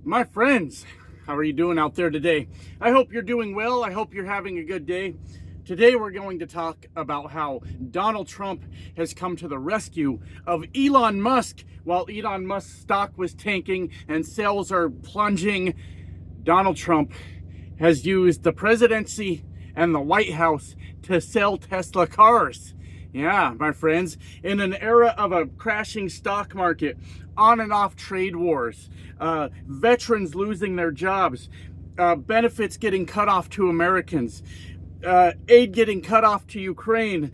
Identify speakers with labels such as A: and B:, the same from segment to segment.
A: My friends, how are you doing out there today? I hope you're doing well. I hope you're having a good day. Today we're going to talk about how Donald Trump has come to the rescue of Elon Musk. While Elon Musk's stock was tanking and sales are plunging, Donald Trump has used the presidency and the White House to sell Tesla cars. Yeah, my friends, in an era of a crashing stock market, on and off trade wars, veterans losing their jobs, benefits getting cut off to Americans, aid getting cut off to Ukraine,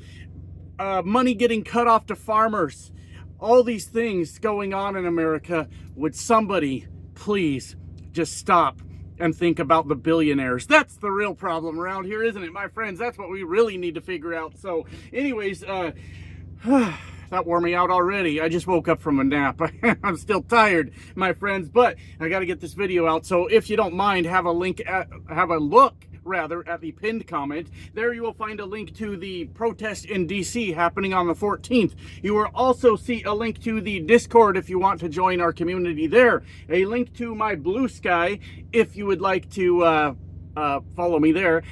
A: money getting cut off to farmers, all these things going on in America. Would somebody please just stop and think about the billionaires? That's the real problem around here, isn't it, my friends? That's what we really need to figure out. So anyways, that wore me out already. I just woke up from a nap. I'm still tired, my friends, but I got to get this video out. So if you don't mind, have a look at the pinned comment. There you will find a link to the protest in DC happening on the 14th. You will also see a link to the Discord if you want to join our community there. A link to my Blue Sky if you would like to follow me there.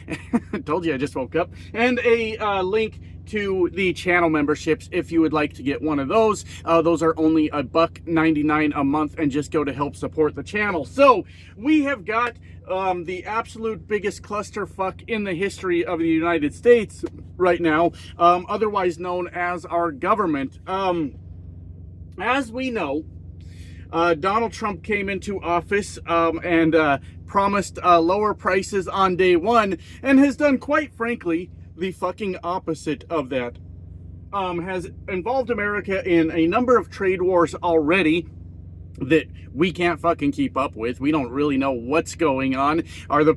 A: Told you I just woke up. And a link to the channel memberships if you would like to get one of those. Those are only $1.99 a month and just go to help support the channel. So we have got the absolute biggest clusterfuck in the history of the United States right now, otherwise known as our government. As we know, Donald Trump came into office and promised lower prices on day one, and has done, quite frankly, the fucking opposite of that. Has involved America in a number of trade wars already that we can't fucking keep up with. We don't really know what's going on. Are the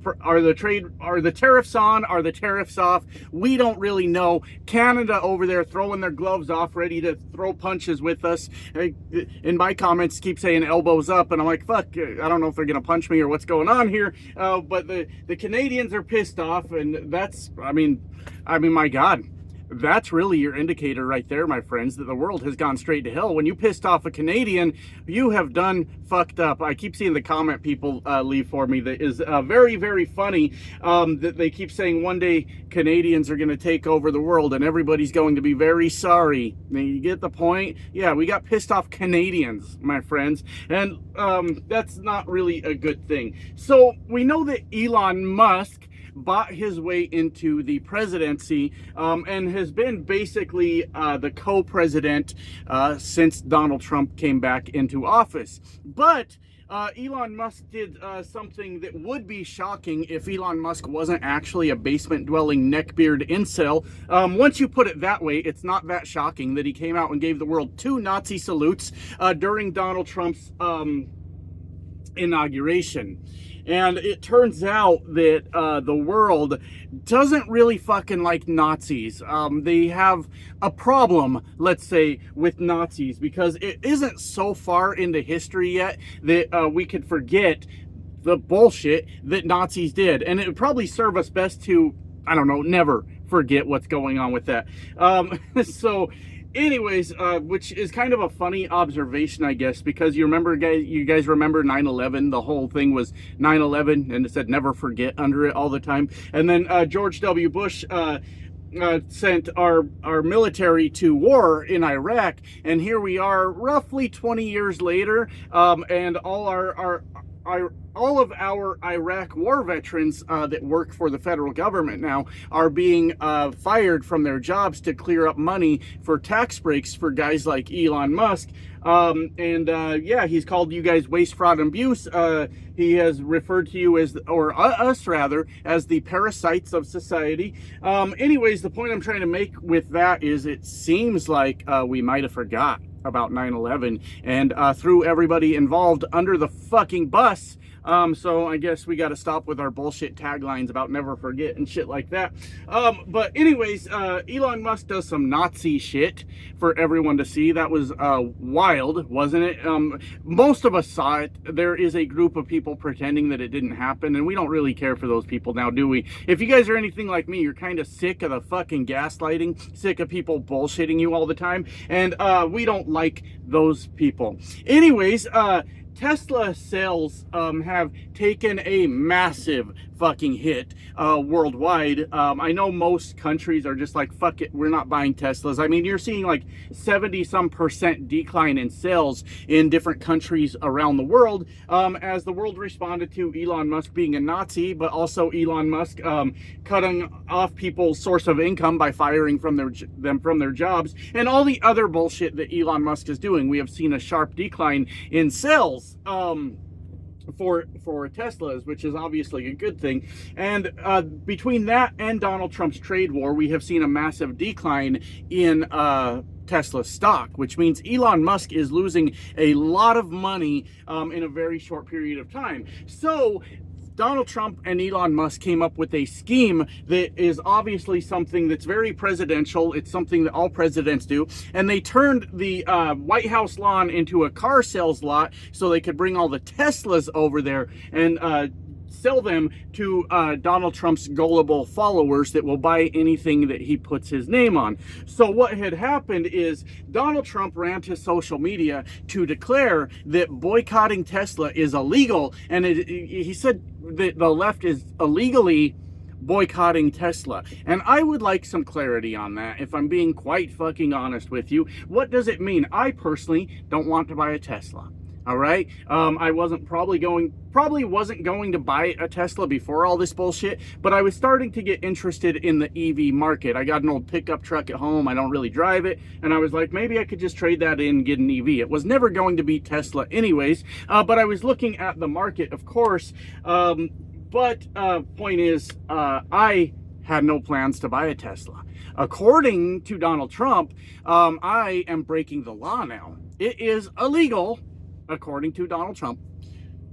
A: tariffs on? Are the tariffs off? We don't really know. Canada over there throwing their gloves off, ready to throw punches with us. In my comments, keep saying elbows up, and I'm like, fuck, I don't know if they're gonna punch me or what's going on here. But the Canadians are pissed off, and that's, I mean, my God. That's really your indicator right there, my friends, that the world has gone straight to hell. When you pissed off a Canadian, you have done fucked up. I keep seeing the comment people leave for me that is very, very funny, that they keep saying one day Canadians are going to take over the world and everybody's going to be very sorry. Now, you get the point? Yeah, we got pissed off Canadians, my friends, and that's not really a good thing. So we know that Elon Musk bought his way into the presidency and has been basically the co-president since Donald Trump came back into office. But Elon Musk did something that would be shocking if Elon Musk wasn't actually a basement-dwelling neckbeard incel. Once you put it that way, it's not that shocking that he came out and gave the world 2 Nazi salutes during Donald Trump's inauguration. And it turns out that the world doesn't really fucking like Nazis. They have a problem, let's say, with Nazis, because it isn't so far into history yet that we could forget the bullshit that Nazis did. And it would probably serve us best to, I don't know, never forget what's going on with that. So anyways, which is kind of a funny observation, I guess, because you guys remember 9/11? The whole thing was 9/11, and it said never forget under it all the time. And then George W. Bush sent our military to war in Iraq, and here we are, roughly 20 years later, and all of our Iraq war veterans that work for the federal government now are being fired from their jobs to clear up money for tax breaks for guys like Elon Musk. Yeah, he's called you guys waste, fraud, and abuse. He has referred to you as, or us rather, as the parasites of society. Anyways, the point I'm trying to make with that is it seems like we might have forgot about 9/11 and threw everybody involved under the fucking bus. So I guess we got to stop with our bullshit taglines about never forget and shit like that. But anyways, Elon Musk does some Nazi shit for everyone to see. That was wild, wasn't it? Most of us saw it. There is a group of people pretending that it didn't happen, and we don't really care for those people now, do we? If you guys are anything like me, you're kind of sick of the fucking gaslighting, sick of people bullshitting you all the time, and we don't like those people. Anyways, Tesla sales have taken a massive fucking hit worldwide. I know most countries are just like, fuck it, we're not buying Teslas. I mean, you're seeing like 70% decline in sales in different countries around the world as the world responded to Elon Musk being a Nazi, but also Elon Musk cutting off people's source of income by firing them from their jobs, and all the other bullshit that Elon Musk is doing. We have seen a sharp decline in sales for Teslas, which is obviously a good thing. And between that and Donald Trump's trade war, we have seen a massive decline in Tesla stock, which means Elon Musk is losing a lot of money in a very short period of time. So Donald Trump and Elon Musk came up with a scheme that is obviously something that's very presidential. It's something that all presidents do. And they turned the White House lawn into a car sales lot so they could bring all the Teslas over there and sell them to Donald Trump's gullible followers that will buy anything that he puts his name on. So what had happened is Donald Trump ran to social media to declare that boycotting Tesla is illegal, and he said that the left is illegally boycotting Tesla. And I would like some clarity on that, if I'm being quite fucking honest with you. What does it mean? I personally don't want to buy a Tesla. All right. I probably wasn't going to buy a Tesla before all this bullshit, but I was starting to get interested in the EV market. I got an old pickup truck at home. I don't really drive it. And I was like, maybe I could just trade that in and get an EV. It was never going to be Tesla anyways, but I was looking at the market, of course. But point is, I had no plans to buy a Tesla. According to Donald Trump, I am breaking the law now. It is illegal, according to Donald Trump,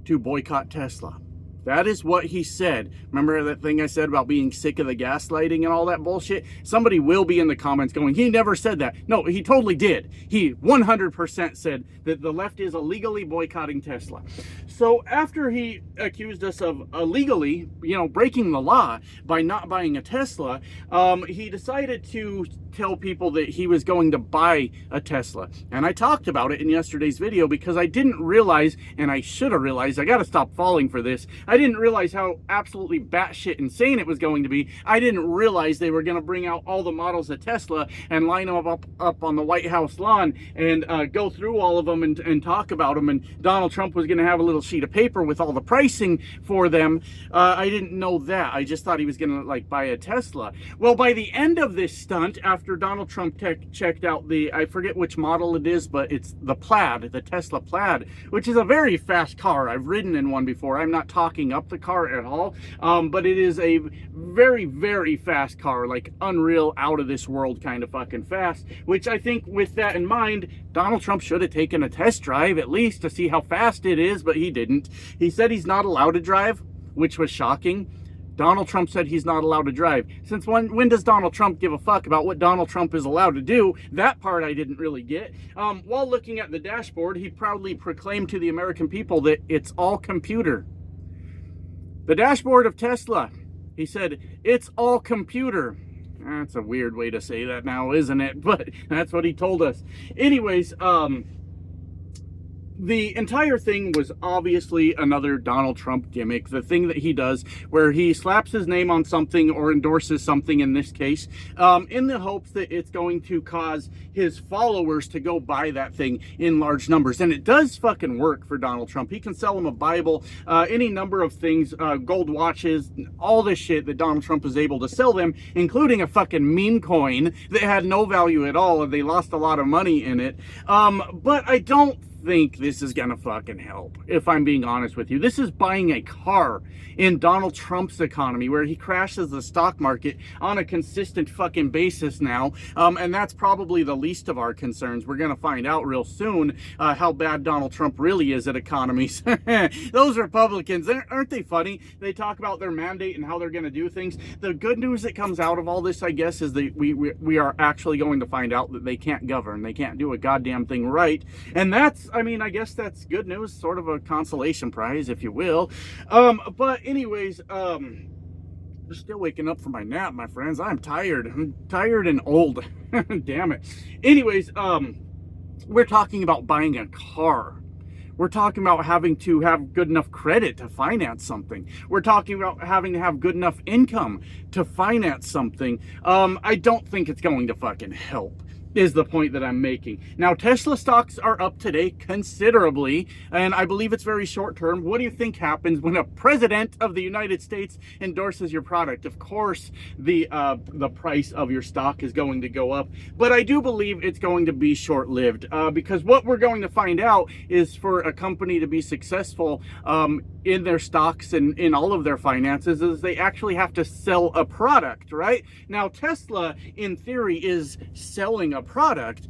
A: to boycott Tesla. That is what he said. Remember that thing I said about being sick of the gaslighting and all that bullshit? Somebody will be in the comments going, he never said that. No, he totally did. He 100% said that the left is illegally boycotting Tesla. So after he accused us of illegally, breaking the law by not buying a Tesla, he decided to tell people that he was going to buy a Tesla. And I talked about it in yesterday's video because I didn't realize, and I should have realized, I got to stop falling for this. I didn't realize how absolutely batshit insane it was going to be. I didn't realize they were going to bring out all the models of Tesla and line them up on the White House lawn and go through all of them and talk about them. And Donald Trump was going to have a little sheet of paper with all the pricing for them. I didn't know that. I just thought he was going to buy a Tesla. Well, by the end of this stunt, after Donald Trump checked out I forget which model it is, but it's the Plaid, the Tesla Plaid, which is a very fast car. I've ridden in one before. I'm not talking up the car at all, but it is a very, very fast car, like unreal, out of this world kind of fucking fast, which I think with that in mind, Donald Trump should have taken a test drive at least to see how fast it is, but he didn't. He said he's not allowed to drive, which was shocking. Donald Trump said he's not allowed to drive. Since when does Donald Trump give a fuck about what Donald Trump is allowed to do? That part I didn't really get. While looking at the dashboard, he proudly proclaimed to the American people that it's all computer. The dashboard of Tesla, he said, it's all computer. That's a weird way to say that now, isn't it? But that's what he told us. Anyways, the entire thing was obviously another Donald Trump gimmick, the thing that he does where he slaps his name on something or endorses something in this case, in the hopes that it's going to cause his followers to go buy that thing in large numbers. And it does fucking work for Donald Trump. He can sell them a Bible, any number of things, gold watches, all this shit that Donald Trump is able to sell them, including a fucking meme coin that had no value at all and they lost a lot of money in it. But I don't think this is gonna fucking help, if I'm being honest with you. This is buying a car in Donald Trump's economy where he crashes the stock market on a consistent fucking basis now, and that's probably the least of our concerns. We're gonna find out real soon how bad Donald Trump really is at economies. Those Republicans, aren't they funny? They talk about their mandate and how they're gonna do things. The good news that comes out of all this, I guess, is that we are actually going to find out that they can't govern. They can't do a goddamn thing right, and that's, I guess that's good news, sort of a consolation prize, if you will. But anyways, I'm still waking up from my nap, my friends. I'm tired. I'm tired and old. Damn it. Anyways, we're talking about buying a car. We're talking about having to have good enough credit to finance something. We're talking about having to have good enough income to finance something. I don't think it's going to fucking help, is the point that I'm making. Now, Tesla stocks are up today considerably, and I believe it's very short term. What do you think happens when a president of the United States endorses your product? Of course, the price of your stock is going to go up, but I do believe it's going to be short-lived, because what we're going to find out is for a company to be successful in their stocks and in all of their finances is they actually have to sell a product, right? Now, Tesla, in theory, is selling a product,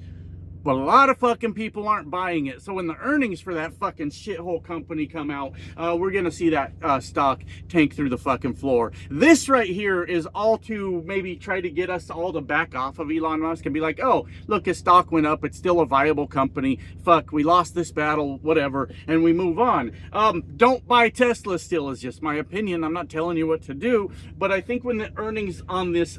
A: but a lot of fucking people aren't buying it. So when the earnings for that fucking shithole company come out, we're gonna see that stock tank through the fucking floor. This right here is all to maybe try to get us all to back off of Elon Musk and be like, oh, look, his stock went up, it's still a viable company, fuck, we lost this battle, whatever, and we move on. Don't buy Tesla still, is just my opinion. I'm not telling you what to do, but I think when the earnings on this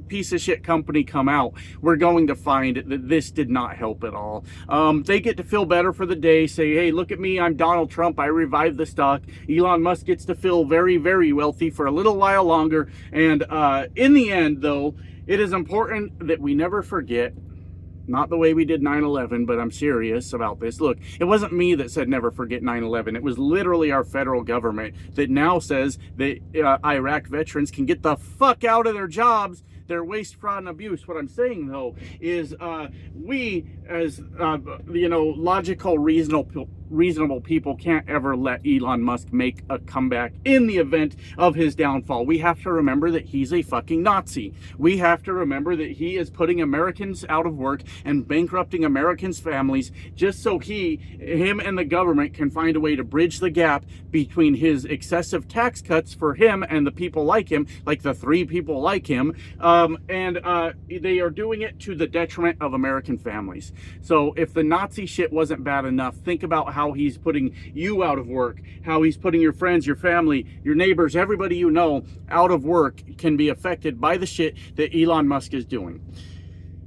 A: piece of shit company come out, we're going to find that this did not help at all. They get to feel better for the day, say, hey, look at me, I'm Donald Trump, I revived the stock. Elon Musk gets to feel very, very wealthy for a little while longer. And in the end, though, it is important that we never forget, not the way we did 9/11, but I'm serious about this. Look, it wasn't me that said never forget 9/11. It was literally our federal government that now says that Iraq veterans can get the fuck out of their jobs. Their waste, fraud, and abuse. What I'm saying, though, is we, as logical, reasonable people, can't ever let Elon Musk make a comeback in the event of his downfall. We have to remember that he's a fucking Nazi. We have to remember that he is putting Americans out of work and bankrupting Americans' families just so him and the government can find a way to bridge the gap between his excessive tax cuts for him and the people like him, like the 3 people like him, and they are doing it to the detriment of American families. So if the Nazi shit wasn't bad enough, think about how he's putting you out of work, how he's putting your friends, your family, your neighbors, everybody you know out of work can be affected by the shit that Elon Musk is doing.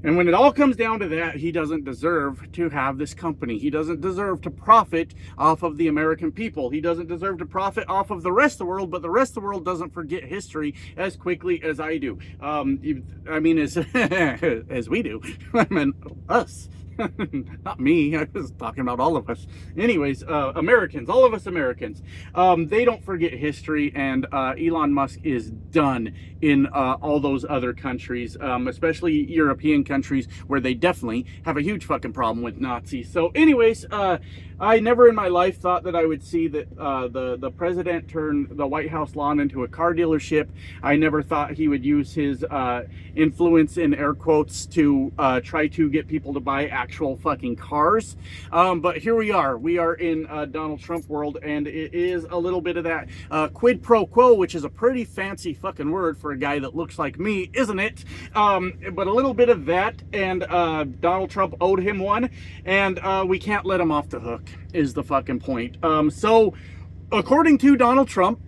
A: And when it all comes down to that, he doesn't deserve to have this company. He doesn't deserve to profit off of the American people. He doesn't deserve to profit off of the rest of the world, but the rest of the world doesn't forget history as quickly as I do. I mean, as we do. I meant us. Not me, I was talking about all of us. Anyways, Americans, all of us Americans, they don't forget history, and Elon Musk is done in all those other countries, especially European countries, where they definitely have a huge fucking problem with Nazis. So anyways, I never in my life thought that I would see that the president turn the White House lawn into a car dealership. I never thought he would use his influence, in air quotes, to try to get people to buy actual fucking cars. But here we are. We are in Donald Trump world, and it is a little bit of that quid pro quo, which is a pretty fancy fucking word for a guy that looks like me, isn't it? But a little bit of that, and Donald Trump owed him one, and we can't let him off the hook, is the fucking point. So according to Donald Trump,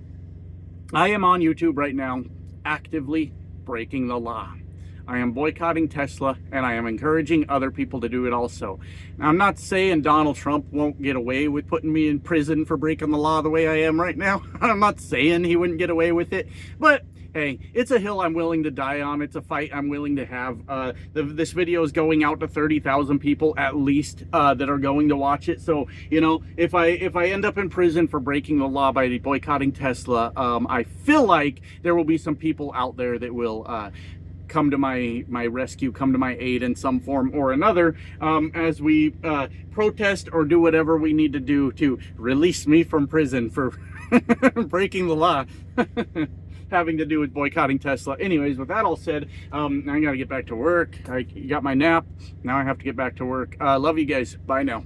A: I am on YouTube right now actively breaking the law. I am boycotting Tesla, and I am encouraging other people to do it also. Now, I'm not saying Donald Trump won't get away with putting me in prison for breaking the law the way I am right now. I'm not saying he wouldn't get away with it, but hey, it's a hill I'm willing to die on. It's a fight I'm willing to have. This video is going out to 30,000 people at least that are going to watch it. So, you know, if I end up in prison for breaking the law by boycotting Tesla, I feel like there will be some people out there that will come to my rescue, come to my aid in some form or another, as we protest or do whatever we need to do to release me from prison for breaking the law. Having to do with boycotting Tesla. Anyways, with that all said, I gotta get back to work. I got my nap. Now I have to get back to work. Love you guys. Bye now.